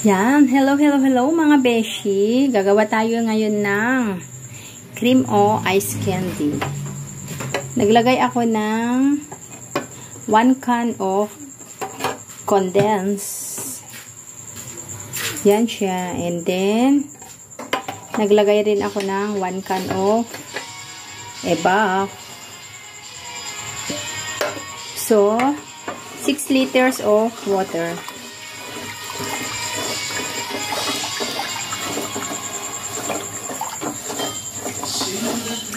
Yan. Hello mga beshi. Gagawa tayo ngayon ng cream o ice candy. Naglagay ako ng 1 can of condensed. Yan siya. And then, naglagay rin ako ng 1 can of ebak. So, 6 liters of water.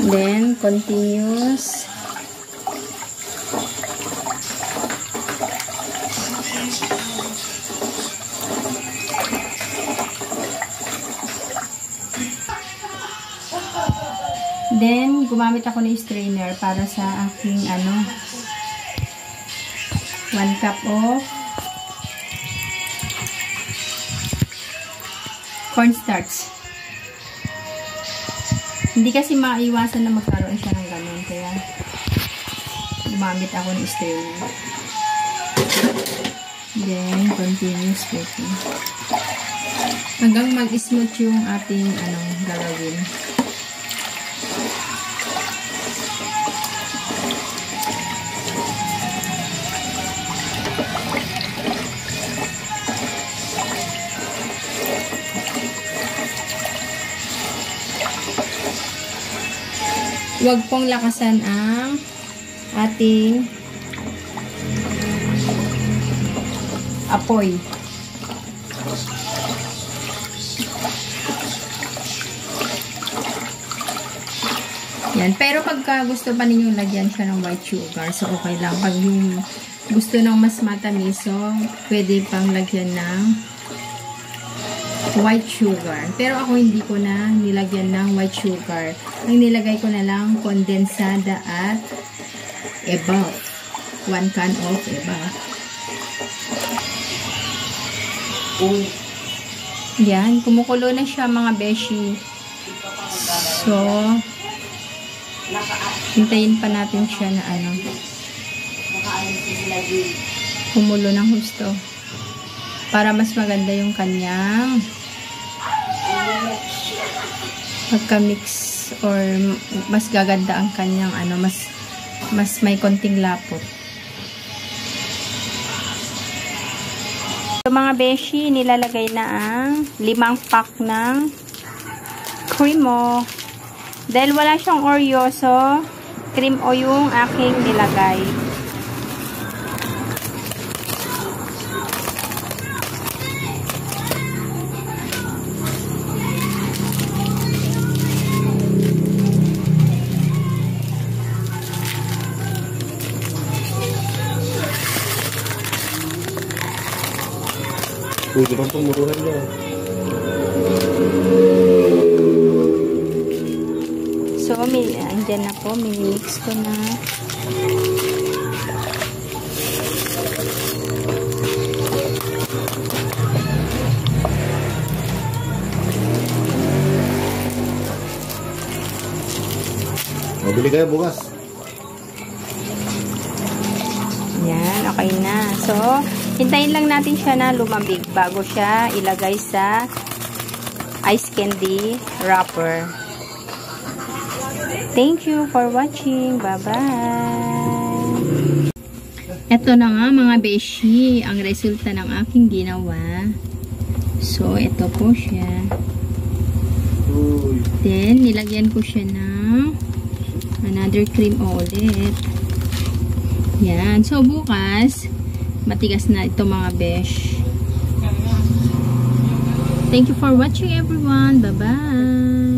Then, continuous. Then, gumamit ako ng strainer para sa aking 1 cup of cornstarch. Hindi kasi maiwasan na magkaroon siya ng ganun. Kaya, gumamit ako ng strainer. Then, continuous cooking. Hanggang mag-smooth yung ating gagawin. Huwag pong lakasan ang ating apoy. Yan. Pero pagka gusto pa ninyong lagyan siya ng white sugar, so okay lang. Pag yung gusto ng mas matamis, so pwede pang lagyan ng white sugar. Pero ako hindi ko na nilagyan ng white sugar. Ang nilagay ko na lang kondensada at ebak. 1 can of ebak. Yan. Kumukulo na siya mga beshi. So, hintayin pa natin siya na kumulo ng husto. Para mas maganda yung kanyang pagka-mix or mas gaganda ang kanyang mas may konting lapot. So mga beshi, nilalagay na ang 5 pack ng cream o. Dahil wala siyang Oreo, so cream o yung aking nilagay. Pwede bang pumuruhan niya? So, andyan na po. Mix ko na. Mabili kayo bukas. Yan, okay na. So, hintayin lang natin siya na lumambig bago siya ilagay sa ice candy wrapper. Thank you for watching. Bye-bye! Ito na nga mga beshi, ang resulta ng aking ginawa. So, ito po siya. Then, nilagyan ko siya ng another cream ulit. Yan. So, bukas, matigas na ito mga besh. Thank you for watching everyone. Bye-bye!